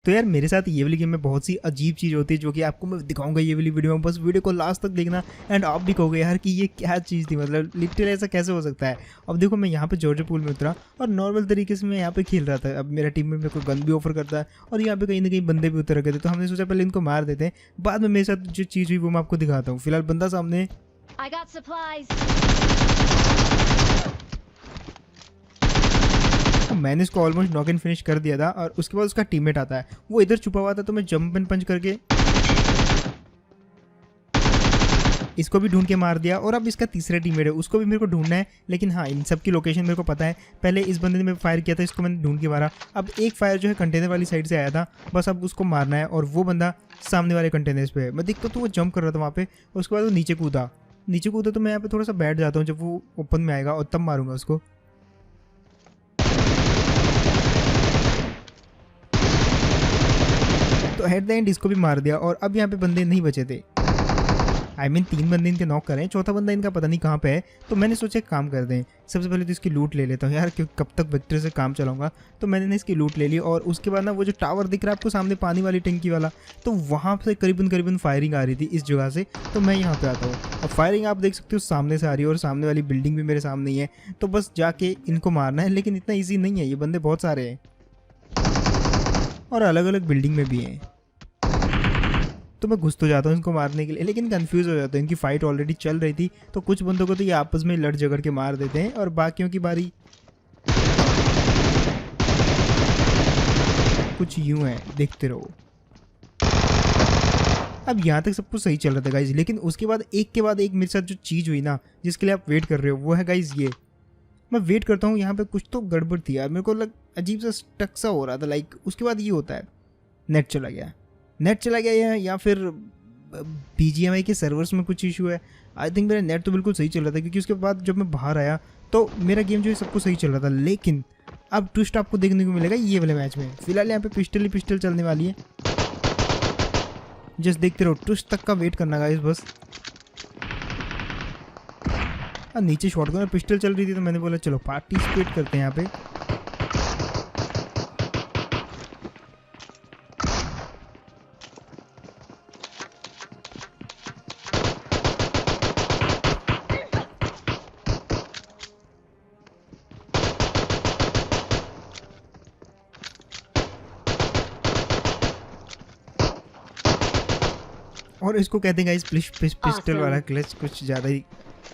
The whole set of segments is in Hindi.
तो यार मेरे साथ ये वाली गेम में बहुत सी अजीब चीज़ होती है जो कि आपको मैं दिखाऊंगा ये वाली वीडियो में। बस वीडियो को लास्ट तक देखना एंड आप भी कहोगे यार कि ये क्या चीज़ थी, मतलब लिटरली ऐसा कैसे हो सकता है। अब देखो मैं यहाँ पे जॉर्ज पूल में उतरा और नॉर्मल तरीके से मैं यहाँ पे खेल रहा था। अब मेरा टीम में मेरे को गन भी ऑफर करता है और यहाँ पे कहीं ना कहीं बंदे भी उतर गए थे, तो हमने सोचा पहले इनको मार देते हैं, बाद में मेरे साथ जो चीज़ हुई वो मैं आपको दिखाता हूँ। फिलहाल बंदा सामने। I got supplies. मैंने इसको ऑलमोस्ट नॉक इन फिनिश कर दिया था और उसके बाद उसका टीममेट आता है, वो इधर छुपा हुआ था, तो मैं जंप एंड पंच करके इसको भी ढूंढ के मार दिया। और अब इसका तीसरा टीममेट है, उसको भी मेरे को ढूंढना है, लेकिन हाँ इन सब की लोकेशन मेरे को पता है। पहले इस बंदे ने मेरे फायर किया था, इसको मैंने ढूंढ के मारा। अब एक फायर जो है कंटेनर वाली साइड से आया था, बस अब उसको मारना है और वो बंदा सामने वाले कंटेनर्स पे है। मैं देखता तो वो जंप कर रहा था वहाँ पे, उसके बाद वो नीचे कूदा तो मैं यहाँ पे थोड़ा सा बैठ जाता हूँ, जब वो ओपन में आएगा और तब मारूंगा उसको। तो एट द एंड इसको भी मार दिया और अब यहाँ पे बंदे नहीं बचे थे। I mean 3 बंदे इनके नॉक कर रहे हैं, चौथा बंदा इनका पता नहीं कहाँ पे है। तो मैंने सोचा एक काम कर दें, सबसे पहले तो इसकी लूट ले लेता हूँ यार, क्योंकि कब तक विक्टर से काम चलाऊंगा। तो मैंने इसकी लूट ले ली और उसके बाद ना वो जो टावर दिख रहा है आपको सामने पानी वाली टंकी वाला, तो वहाँ से करीबन फायरिंग आ रही थी इस जगह से। तो मैं यहाँ पे आता हूँ और फायरिंग आप देख सकते हो सामने से आ रही है और सामने वाली बिल्डिंग भी मेरे सामने ही है। तो बस जाके इनको मारना है, लेकिन इतना ईजी नहीं है, ये बंदे बहुत सारे हैं और अलग अलग बिल्डिंग में भी हैं। तो मैं घुस तो जाता हूँ इनको मारने के लिए, लेकिन कंफ्यूज हो जाता हूँ। इनकी फाइट ऑलरेडी चल रही थी, तो कुछ बंदों को तो ये आपस में लड़ झगड़ के मार देते हैं और बाकियों की बारी कुछ यूं है, देखते रहो। अब यहाँ तक सब कुछ सही चल रहा था गाइज, लेकिन उसके बाद एक के बाद एक मेरे साथ जो चीज़ हुई ना जिसके लिए आप वेट कर रहे हो, वो है गाइज ये। मैं वेट करता हूँ, यहाँ पे कुछ तो गड़बड़ थी यार, मेरे को अजीब सा स्टक सा हो रहा था। लाइक उसके बाद ये होता है, नेट चला गया या फिर BGMI के सर्वर्स में कुछ इशू है। आई थिंक मेरा नेट तो बिल्कुल सही चल रहा था, क्योंकि उसके बाद जब मैं बाहर आया तो मेरा गेम जो है सब कुछ सही चल रहा था। लेकिन अब ट्विस्ट आपको देखने को मिलेगा ये वाले मैच में। फिलहाल यहाँ पे पिस्टल चलने वाली है, जस्ट देखते रहो, ट्विस्ट तक का वेट करना गाइस बस। नीचे शॉटगन और पिस्टल चल रही थी, तो मैंने बोला चलो पार्टिसिपेट करते हैं यहाँ पे। और इसको कहते हैं गाइस पिस्टल वाला क्लच, कुछ ज़्यादा ही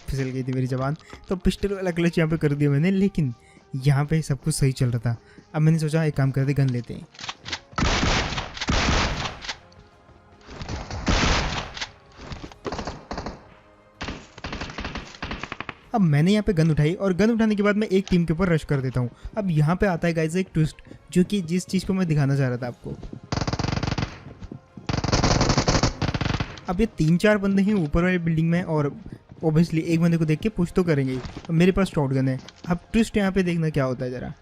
फिसल गई थी मेरी जबान, तो पिस्टल वाला क्लच यहाँ पे कर दिया मैंने। लेकिन यहाँ पे सब कुछ सही चल रहा था। अब मैंने सोचा एक काम करते, गन लेते हैं। अब मैंने यहाँ पे गन उठाई और गन उठाने के बाद मैं एक टीम के ऊपर रश कर देता हूँ। अब यहाँ पे आता है गाइस एक ट्विस्ट, जो कि जिस चीज़ को मैं दिखाना चाह रहा था आपको। अब ये 3-4 बंदे हैं ऊपर वाली बिल्डिंग में और ऑब्वियसली एक बंदे को देख के पुश तो करेंगे। मेरे पास शॉटगन है। अब ट्विस्ट यहाँ पे देखना क्या होता है जरा।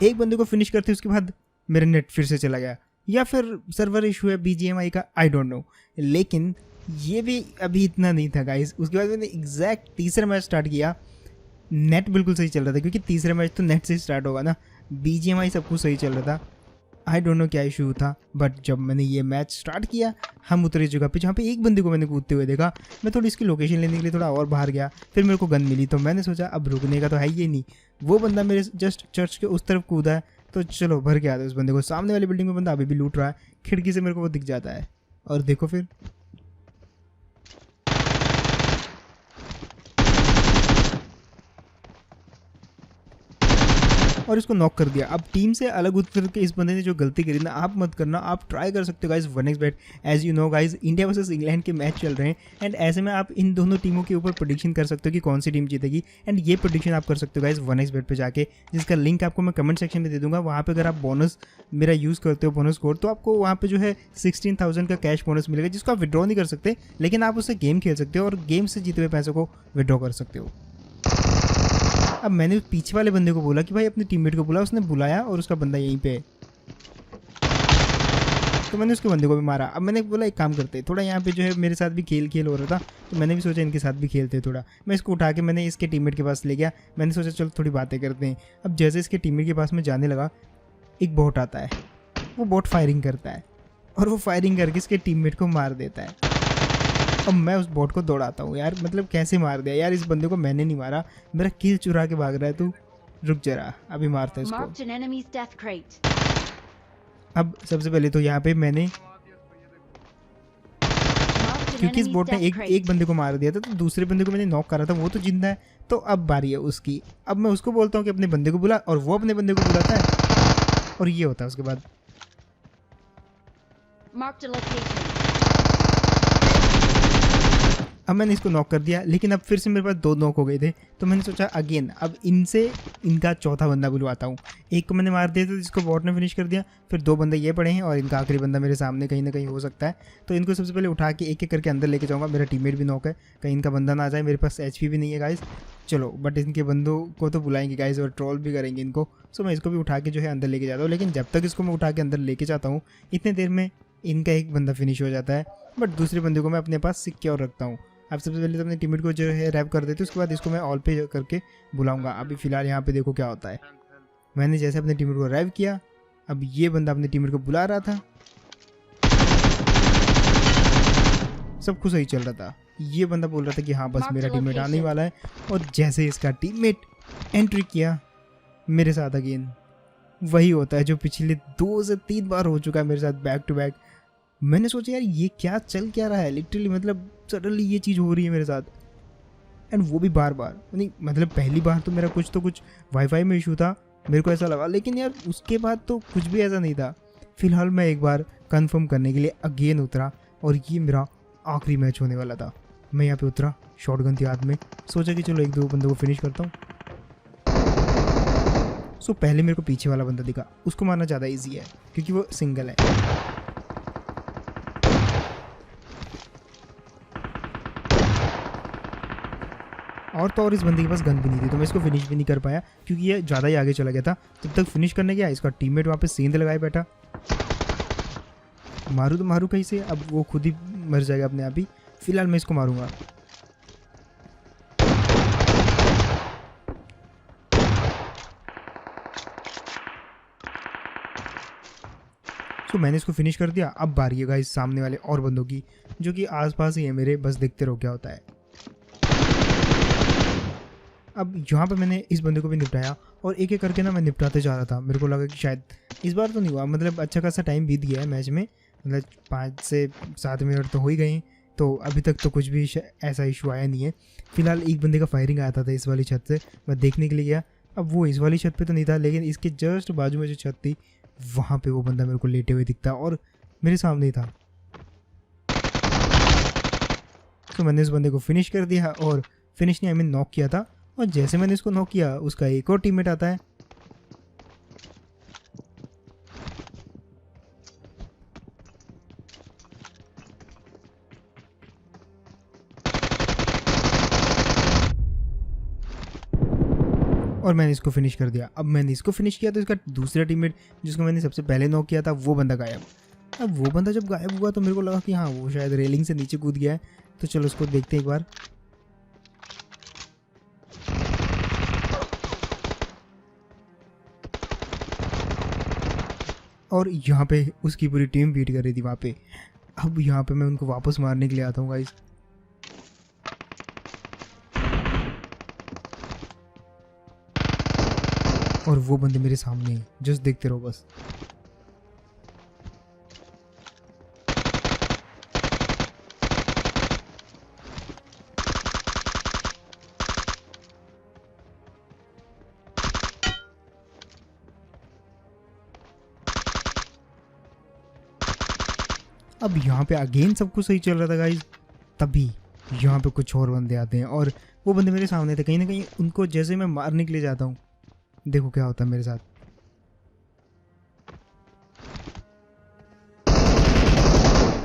एक बंदे को फिनिश करते उसके बाद मेरा नेट फिर से चला गया, या फिर सर्वर इशू है BGMI का, आई डोंट नो। लेकिन ये भी अभी इतना नहीं था गाइस। उसके बाद मैंने एग्जैक्ट तीसरा मैच स्टार्ट किया, नेट बिल्कुल सही चल रहा था, क्योंकि तीसरा मैच तो नेट से स्टार्ट होगा ना। BGMI सब कुछ सही चल रहा था, आई डोंट नो क्या इशू था। बट जब मैंने ये मैच स्टार्ट किया, हम उतरे जगह पे जहाँ पे एक बंदे को मैंने कूदते हुए देखा। मैं थोड़ी इसकी लोकेशन लेने के लिए थोड़ा और बाहर गया, फिर मेरे को गन मिली, तो मैंने सोचा अब रुकने का तो है ही नहीं। वो बंदा मेरे जस्ट चर्च के उस तरफ कूदा है, तो चलो भर के आता है उस बंदे को। सामने वाली बिल्डिंग में बंदा अभी भी लूट रहा है, खिड़की से मेरे को वो दिख जाता है। और देखो फिर और इसको नॉक कर दिया। अब टीम से अलग उतर के इस बंदे ने जो गलती करी ना, आप मत करना। आप ट्राई कर सकते हो guys 1xbet। As you know guys, India versus England के मैच चल रहे हैं एंड ऐसे में आप इन दोनों टीमों के ऊपर प्रेडिक्शन कर सकते हो कि कौन सी टीम जीतेगी। एंड ये प्रेडिक्शन आप कर सकते हो गाइज 1xbet पे जाके, जिसका लिंक आपको मैं कमेंट सेक्शन में दे दूंगा। वहाँ पर अगर आप बोनस मेरा यूज़ करते हो, बोनस कोड, तो आपको वहाँ पे जो है 16,000 का कैश बोनस मिलेगा, जिसको आप विड्रॉ नहीं कर सकते, लेकिन आप उससे गेम खेल सकते हो और गेम से जीते हुए पैसों को विड्रॉ कर सकते हो। अब मैंने पीछे वाले बंदे को बोला कि भाई अपने टीममेट को बुला, उसने बुलाया और उसका बंदा यहीं पे है। तो मैंने उसके बंदे को भी मारा। अब मैंने बोला एक काम करते थोड़ा यहाँ पे जो है मेरे साथ भी खेल हो रहा था, तो मैंने भी सोचा इनके साथ भी खेलते थोड़ा। मैं इसको उठा के मैंने इसके टीममेट के पास ले गया। मैंने सोचा चलो थोड़ी बातें करते हैं। अब जैसे इसके टीममेट के पास मैं जाने लगा, एक बॉट आता है। वो बॉट फायरिंग करता है और वो फायरिंग करके इसके टीममेट को मार देता है। अब मैं उस बॉट को दौड़ाता हूँ यार, मतलब कैसे मार दिया यार, इस बंदे को मैंने नहीं मारा, मेरा किल चुरा के भाग रहा है तू, रुक जरा अभी मारता है इसको। अब सबसे पहले तो यहाँ पे मैंने, क्योंकि इस बोट ने एक बंदे को मार दिया था तो दूसरे बंदे को मैंने नॉक करा था, वो तो जिंदा है। तो अब बारी है उसकी। अब मैं उसको बोलता हूँ कि अपने बंदे को बुला, और वो अपने बंदे को बुलाता है और ये होता है उसके बाद। अब मैंने इसको नॉक कर दिया, लेकिन अब फिर से मेरे पास 2 नॉक हो गए थे। तो मैंने सोचा अगेन अब इनसे इनका चौथा बंदा बुलवाता हूँ। एक को मैंने मार दिया था जिसको बॉट ने फिनिश कर दिया, फिर 2 बंदे ये पड़े हैं और इनका आखिरी बंदा मेरे सामने कहीं ना कहीं हो सकता है। तो इनको सबसे पहले उठा के एक एक करके अंदर लेके जाऊँगा। मेरा टीममेट भी नॉक है, कहीं इनका बंदा ना आ जाए। मेरे पास HP भी नहीं है गाइस। चलो बट इनके बंदों को तो बुलाएंगे गाइस और ट्रोल भी करेंगे इनको। सो मैं इसको भी उठा के जो है अंदर लेके जाता हूँ। लेकिन जब तक इसको मैं उठा के अंदर लेके जाता हूँ, इतने देर में इनका एक बंदा फिनिश हो जाता है, बट दूसरे बंदे को मैं अपने पास सिक्योर रखता हूँ। अब सबसे पहले तो अपने टीममेट को जो है रैप कर देते, उसके बाद इसको मैं ऑल पे करके बुलाऊंगा। अभी फिलहाल यहाँ पे देखो क्या होता है। मैंने जैसे अपने टीममेट को रैप किया, अब ये बंदा अपने टीममेट को बुला रहा था, सब कुछ सही चल रहा था। ये बंदा बोल रहा था कि हाँ बस मेरा टीममेट आने वाला है, और जैसे इसका टीममेट एंट्री किया मेरे साथ अगेन वही होता है जो पिछले 2 से 3 बार हो चुका है मेरे साथ बैक टू बैक। मैंने सोचा यार ये क्या चल क्या रहा है, लिटरली मतलब सडनली ये चीज़ हो रही है मेरे साथ, एंड वो भी बार बार। नहीं मतलब पहली बार तो मेरा कुछ वाईफाई में इशू था, मेरे को ऐसा लगा, लेकिन यार उसके बाद तो कुछ भी ऐसा नहीं था। फिलहाल मैं एक बार कंफर्म करने के लिए अगेन उतरा, और ये मेरा आखिरी मैच होने वाला था। मैं यहाँ पे उतरा, शॉटगन थी हाथ में, सोचा कि चलो 1-2 बंदों को फिनिश करता हूँ। सो पहले मेरे को पीछे वाला बंदा दिखा, उसको मारना ज़्यादा ईजी है क्योंकि वो सिंगल है। और तो और इस बंदे के पास गन भी नहीं थी, तो मैं इसको फिनिश भी नहीं कर पाया क्योंकि ये ज़्यादा ही आगे चला गया था। तब तक फिनिश करने गया, इसका टीममेट वहाँ पे सेंध लगाए बैठा। मारूँ तो मारूँ कहीं से, अब वो खुद ही मर जाएगा अपने आप ही। फिलहाल मैं इसको मारूंगा। तो मैंने इसको फिनिश कर दिया। अब बारी है गाइस सामने वाले और बंदों की, जो कि आसपास ही है मेरे, बस देखते रहो क्या होता है। अब यहाँ पे मैंने इस बंदे को भी निपटाया, और एक एक करके ना मैं निपटाते जा रहा था। मेरे को लगा कि शायद इस बार तो नहीं हुआ, मतलब अच्छा खासा टाइम बीत गया है मैच में, मतलब 5 से 7 मिनट तो हो ही गए, तो अभी तक तो कुछ भी ऐसा इशू आया नहीं है। फिलहाल एक बंदे का फायरिंग आया था इस वाली छत से, मैं देखने के लिए गया। अब वो इस वाली छत पे तो नहीं था, लेकिन इसके जस्ट बाजू में जो छत थी वहाँ पे वो बंदा मेरे को लेटे हुए दिखता और मेरे सामने ही था। तो मैंने इस बंदे को फिनिश कर दिया, और फिनिश नहीं आई मीन नॉक किया था। और जैसे मैंने इसको नॉक किया, उसका एक और टीममेट आता है। और मैंने इसको फिनिश कर दिया। अब मैंने इसको फिनिश किया तो इसका दूसरा टीममेट जिसको मैंने सबसे पहले नॉक किया था वो बंदा गायब। अब वो बंदा जब गायब हुआ तो मेरे को लगा कि हाँ वो शायद रेलिंग से नीचे कूद गया है, तो चलो उसको देखते हैं एक बार। और यहाँ पे उसकी पूरी टीम बीट कर रही थी वहाँ पे। अब यहाँ पे मैं उनको वापस मारने के लिए आता हूँ गाइस। और वो बंदे मेरे सामने हैं, जस्ट देखते रहो बस। अब यहाँ पे अगेन सब कुछ सही चल रहा था गाइस, तभी यहाँ पे कुछ और बंदे आते हैं, और वो बंदे मेरे सामने थे। कहीं ना कहीं उनको जैसे मैं मारने के लिए जाता हूँ, देखो क्या होता है मेरे साथ।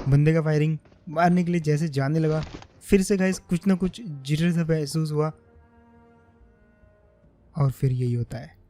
बंदे का फायरिंग मारने के लिए जैसे जाने लगा, फिर से गाइस कुछ ना कुछ जिटर सा महसूस हुआ, और फिर यही होता है।